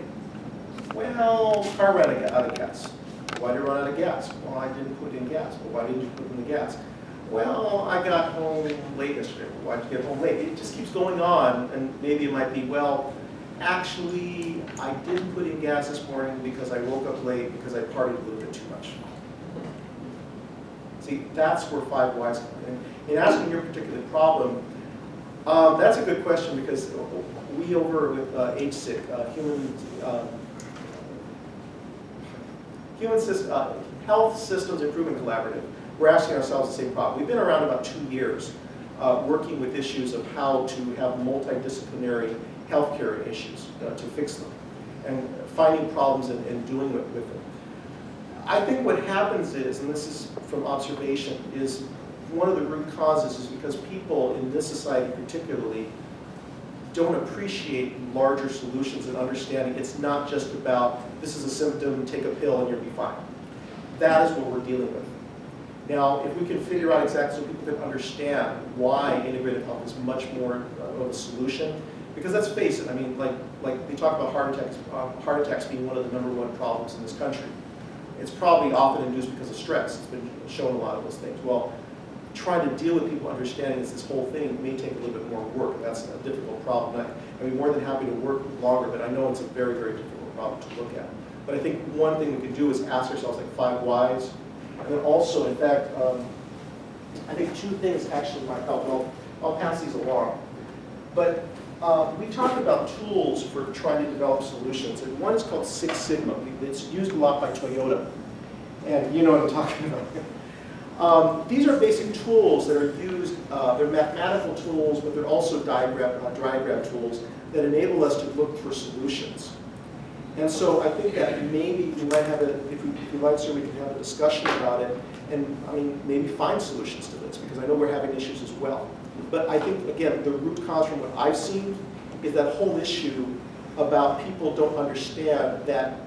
Well, car ran out of gas. Why did it run out of gas? Well, I didn't put in gas. Well, why didn't you put in the gas? Well, I got home late yesterday. Why did you get home late? It just keeps going on, and maybe it might be, well, actually, I didn't put in gas this morning because I woke up late because I partied a little bit too much. See, that's where 5 whys come in. In asking your particular problem, that's a good question because we over with HSIC, Health Systems Improvement Collaborative, we're asking ourselves the same problem. We've been around about 2 years working with issues of how to have multidisciplinary healthcare issues to fix them and finding problems and doing it with them. I think what happens is, and this is from observation, is one of the root causes is because people in this society particularly don't appreciate larger solutions and understanding it's not just about this is a symptom, take a pill and you'll be fine. That is what we're dealing with. Now, if we can figure out exactly so people can understand why integrative health is much more of a solution, because let's face it, I mean, like they talk about heart attacks being one of the #1 problems in this country. It's probably often induced because of stress. It's been shown a lot of those things. Well, trying to deal with people understanding this whole thing may take a little bit more work. That's a difficult problem. I'd be more than happy to work longer, but I know it's a very, very difficult problem to look at. But I think one thing we can do is ask ourselves like 5 whys. And then also, in fact, I think 2 things actually might help. I'll pass these along. But we talked about tools for trying to develop solutions, and one is called Six Sigma. It's used a lot by Toyota, and you know what I'm talking about. These are basic tools that are used, they're mathematical tools, but they're also diagram tools that enable us to look for solutions. And so I think that maybe we might have if you'd like, sir, we can have a discussion about it, and I mean, maybe find solutions to this, because I know we're having issues as well. But I think, again, the root cause from what I've seen is that whole issue about people don't understand that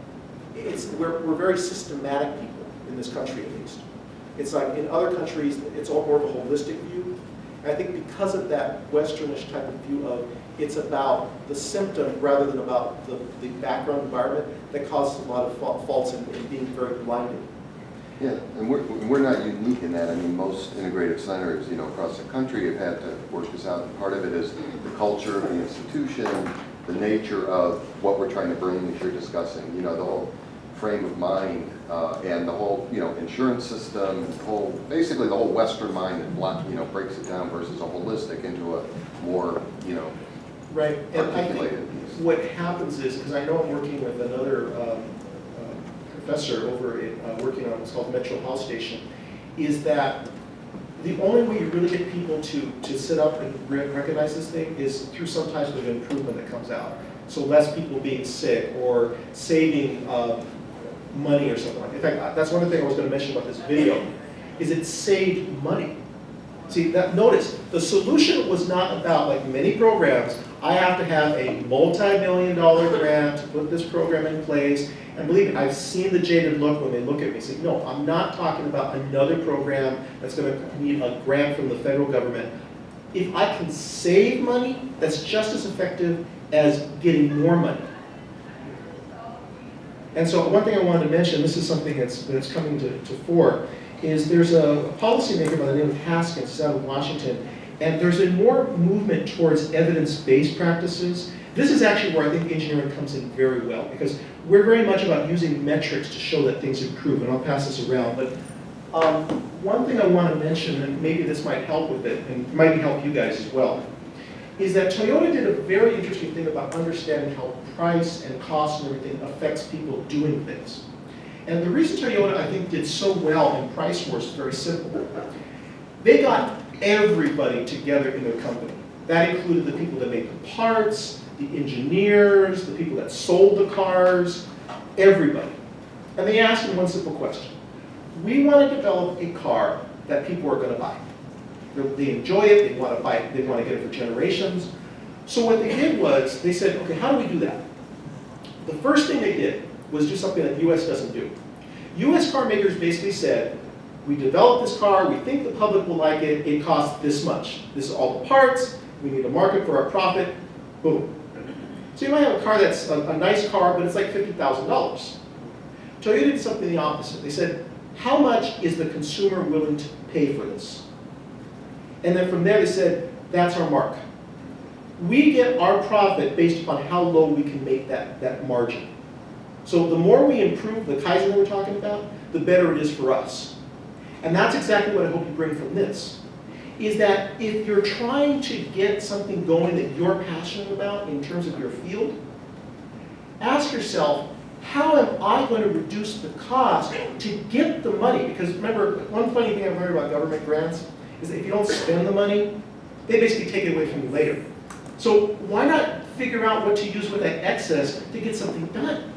we're very systematic people in this country, at least. It's like in other countries, it's all more of a holistic view. And I think because of that Westernish type of view of it's about the symptom rather than about the background environment that causes a lot of faults and being very blinded. Yeah, and we're not unique in that. I mean, most integrative centers, across the country have had to work this out. And part of it is the culture of the institution, the nature of what we're trying to bring, as you're discussing. The whole frame of mind and the whole, insurance system, basically the whole Western mind that breaks it down versus a holistic into a more, right. And I think articulated piece. what happens is, because I know I'm working with another professor over working on what's called Metro Health Station, is that the only way you really get people to sit up and recognize this thing is through some type of improvement that comes out. So less people being sick or saving money or something like that. In fact, that's one of the things I was going to mention about this video, is it saved money. See, notice, the solution was not about, like many programs, I have to have a multi-million-dollar grant to put this program in place. And believe me, I've seen the jaded look when they look at me and say, no, I'm not talking about another program that's going to need a grant from the federal government. If I can save money, that's just as effective as getting more money. And so one thing I wanted to mention, this is something that's coming to fore, is there's a policymaker by the name of Haskins, he's out of Washington, and there's a more movement towards evidence-based practices. This is actually where I think engineering comes in very well, because we're very much about using metrics to show that things improve, and I'll pass this around. But one thing I want to mention, and maybe this might help with it, and might help you guys as well, is that Toyota did a very interesting thing about understanding how price and cost and everything affects people doing things. And the reason Toyota, I think, did so well in price wars is very simple. They got everybody together in their company. That included the people that made the parts, the engineers, the people that sold the cars, everybody. And they asked them one simple question. We want to develop a car that people are going to buy. They enjoy it, they want to buy it, they want to get it for generations. So what they did was, they said, okay, how do we do that? The first thing they did was do something that the US doesn't do. US car makers basically said, we developed this car, we think the public will like it, it costs this much. This is all the parts, we need a market for our profit, boom. So you might have a car that's a nice car, but it's like $50,000. Toyota did something the opposite. They said, how much is the consumer willing to pay for this? And then from there they said, that's our mark. We get our profit based upon how low we can make that margin. So the more we improve the Kaizen that we're talking about, the better it is for us. And that's exactly what I hope you bring from this, is that if you're trying to get something going that you're passionate about in terms of your field, ask yourself, how am I going to reduce the cost to get the money? Because remember, one funny thing I've learned about government grants is that if you don't spend the money, they basically take it away from you later. So why not figure out what to use with that excess to get something done?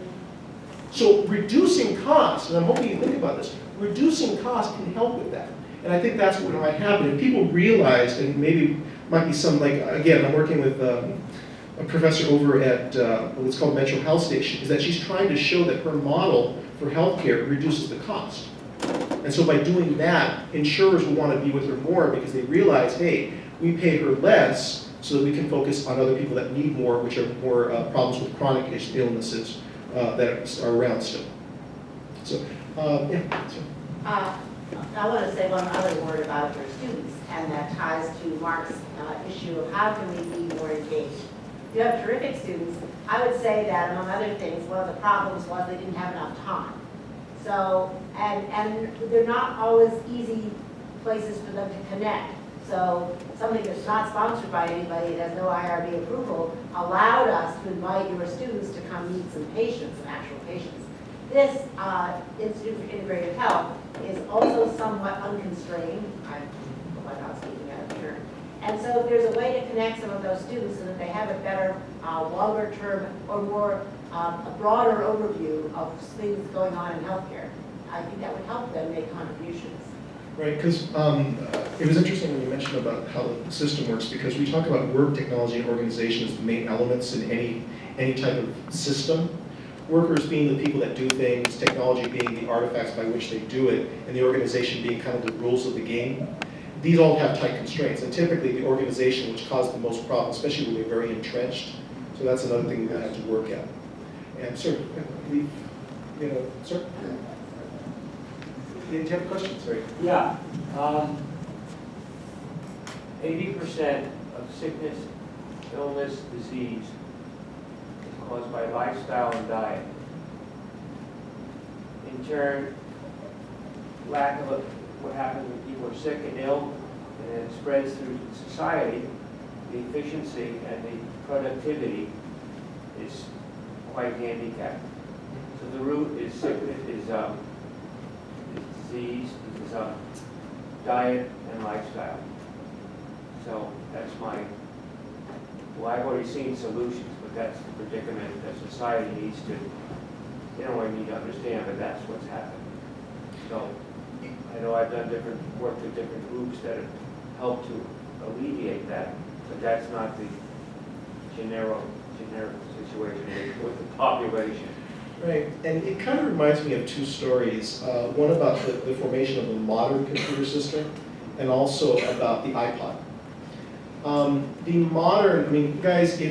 So reducing costs, and I'm hoping you think about this, reducing costs can help with that. And I think that's what might happen. If people realize, and maybe might be some, like, again, I'm working with a professor over at what's called Metro Health Station, is that she's trying to show that her model for healthcare reduces the cost. And so by doing that, insurers will want to be with her more because they realize, hey, we pay her less so that we can focus on other people that need more, which are more problems with chronic illnesses that are around still. So, yeah. So. I want to say one other word about your students, and that ties to Mark's issue of how can we be more engaged. You have terrific students. I would say that, among other things, one of the problems was they didn't have enough time. So, and they're not always easy places for them to connect. So something that's not sponsored by anybody, that has no IRB approval, allowed us to invite your students to come meet some patients, some actual patients. This Institute for Integrative Health is also somewhat unconstrained. I hope I'm not speaking out of turn. And so if there's a way to connect some of those students so that they have a better, longer term or more, a broader overview of things going on in healthcare, I think that would help them make contributions. Right, because it was interesting when you mentioned about how the system works, because we talk about work, technology, and organization as the main elements in any type of system. Workers being the people that do things, technology being the artifacts by which they do it, and the organization being kind of the rules of the game. These all have tight constraints, and typically the organization which caused the most problems, especially when they're very entrenched. So that's another thing we have to work at. And sir, sir? Do you have a question? Sorry. Yeah. 80% of sickness, illness, disease is caused by lifestyle and diet. In turn, lack of what happens when people are sick and ill, and it spreads through society, the efficiency and the productivity is quite handicapped. So the root is sickness, is disease, is diet and lifestyle. So that's well, I've already seen solutions, but that's the predicament that society needs to, they don't really need to understand, but that's what's happening. So I know I've done work with different groups that have helped to alleviate that, but that's not the generic situation with the population. Right, and it kind of reminds me of two stories. One about the formation of the modern computer system, and also about the iPod. The modern, I mean, guys, the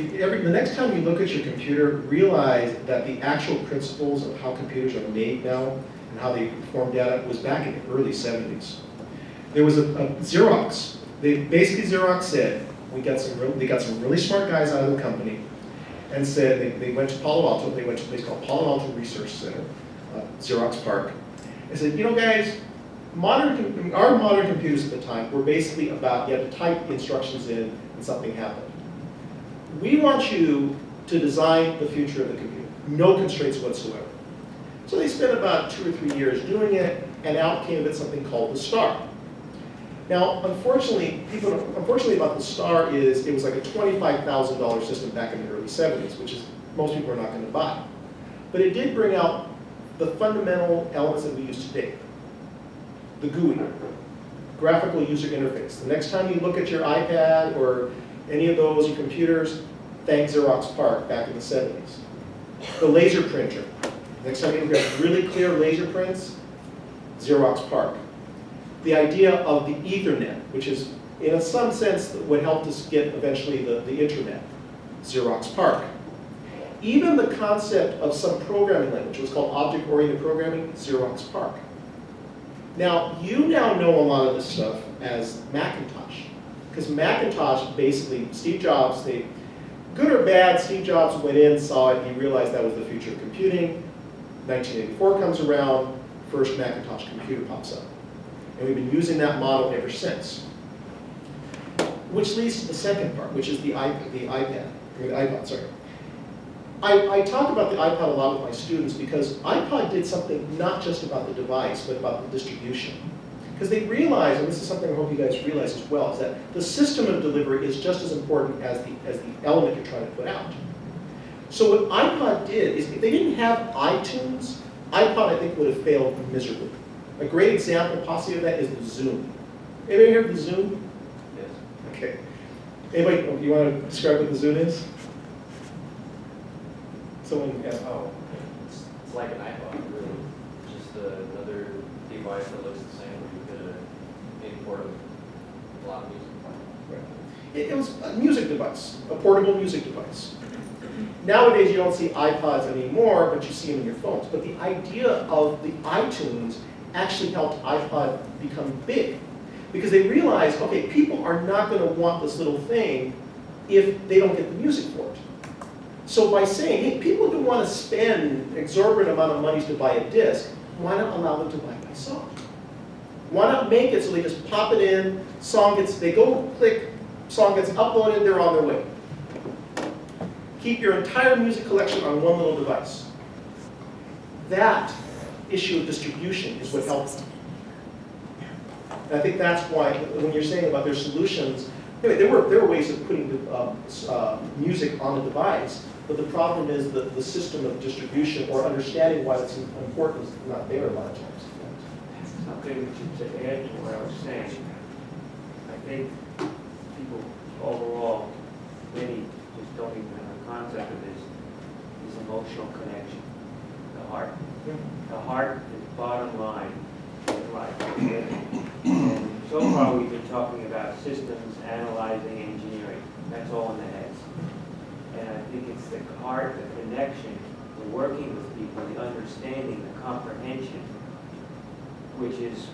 next time you look at your computer, realize that the actual principles of how computers are made now and how they form data was back in the early 70s. There was a Xerox. Xerox said, they got some really smart guys out of the company, and said they went to Palo Alto. They went to a place called Palo Alto Research Center, Xerox Park, and said, you know, guys, our modern computers at the time were basically about, you had to type instructions in and something happened. We want you to design the future of the computer, no constraints whatsoever. So they spent about 2 or 3 years doing it, and out came of it something called the Star. Now, unfortunately about the Star is, it was like a $25,000 system back in the early 70s, which is, most people are not going to buy. But it did bring out the fundamental elements that we use today. The GUI, graphical user interface. The next time you look at your iPad or any of those, your computers, thank Xerox PARC back in the 70s. The laser printer. Next time you look at really clear laser prints, Xerox PARC. The idea of the Ethernet, which is, in some sense, what helped us get eventually the internet, Xerox PARC. Even the concept of some programming language, was called object-oriented programming, Xerox PARC. Now, you now know a lot of this stuff as Macintosh, because Macintosh, basically, Steve Jobs, good or bad, Steve Jobs went in, saw it, he realized that was the future of computing. 1984 comes around, first Macintosh computer pops up. And we've been using that model ever since. Which leads to the second part, which is the iPod, sorry. I talk about the iPod a lot with my students because iPod did something not just about the device, but about the distribution. Because they realize, and this is something I hope you guys realize as well, is that the system of delivery is just as important as the element you're trying to put out. So what iPod did is, if they didn't have iTunes, iPod, I think, would have failed miserably. A great example possibly of that is the Zoom. Anybody heard of the Zoom? Yes. Okay. Anybody, you want to describe what the Zoom is? Someone, yeah. Oh, it's like an iPod, really. Just another device that looks the same where you could import a lot of music. Right. It was a music device, a portable music device. Nowadays, you don't see iPods anymore, but you see them in your phones. But the idea of the iTunes actually helped iPod become big. Because they realized, okay, people are not going to want this little thing if they don't get the music for it. So by saying, hey, people don't want to spend an exorbitant amount of money to buy a disc, why not allow them to buy by song? Why not make it so they just pop it in, they go click, song gets uploaded, they're on their way. Keep your entire music collection on one little device. That issue of distribution is what helps them. And I think that's why, when you're saying about their solutions, anyway, there were ways of putting music on a device, but the problem is that the system of distribution or understanding why it's important is not there a lot of times. Something to add to what I was saying. I think people overall, many just don't even have a concept of this emotional connection, the heart. The heart is bottom line in life. And so far we've been talking about systems, analyzing, engineering. That's all in the heads. And I think it's the heart, the connection, the working with people, the understanding, the comprehension, which is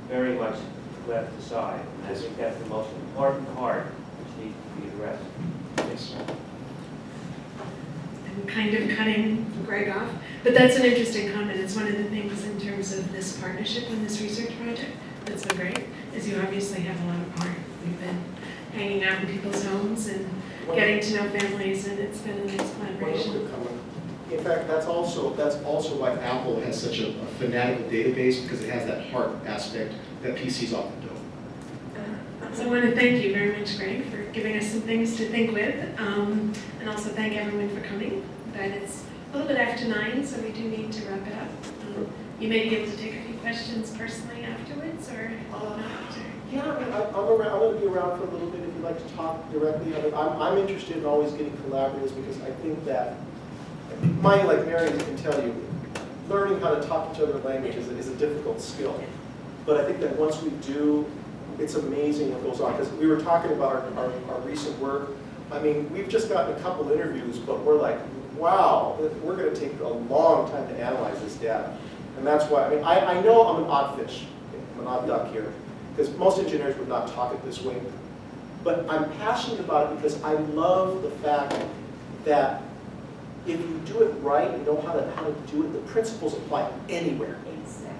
very much left aside. And I think that's the most important part which needs to be addressed. Yes. I'm kind of cutting Greg off, but that's an interesting comment. It's one of the things in terms of this partnership and this research project that's so great, is you obviously have a lot of heart. We've been hanging out in people's homes and getting to know families, and it's been a nice collaboration. In fact, that's also why Apple has such a fanatical database, because it has that heart aspect that PCs often don't. So I want to thank you very much, Greg, for giving us some things to think with, and also thank everyone for coming. But it's a little bit after 9, so we do need to wrap it up. You may be able to take a few questions personally afterwards, or not. Yeah, I mean, I'm going to be around for a little bit if you'd like to talk directly. I'm interested in always getting collaborators because I think that, like Mary can tell you, learning how to talk each other's language is a difficult skill. But I think that once we do, it's amazing what goes on. Because we were talking about our recent work. I mean, we've just gotten a couple interviews, but we're like, wow, we're going to take a long time to analyze this data. And that's why, I mean, I know I'm an odd fish. I'm an odd duck here. Because most engineers would not talk it this way. But I'm passionate about it because I love the fact that if you do it right and know how to do it, the principles apply anywhere. Exactly.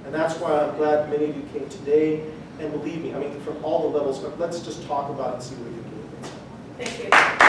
And that's why I'm glad many of you came today. And believe me, I mean, from all the levels, let's just talk about it and see what we can do. Thank you.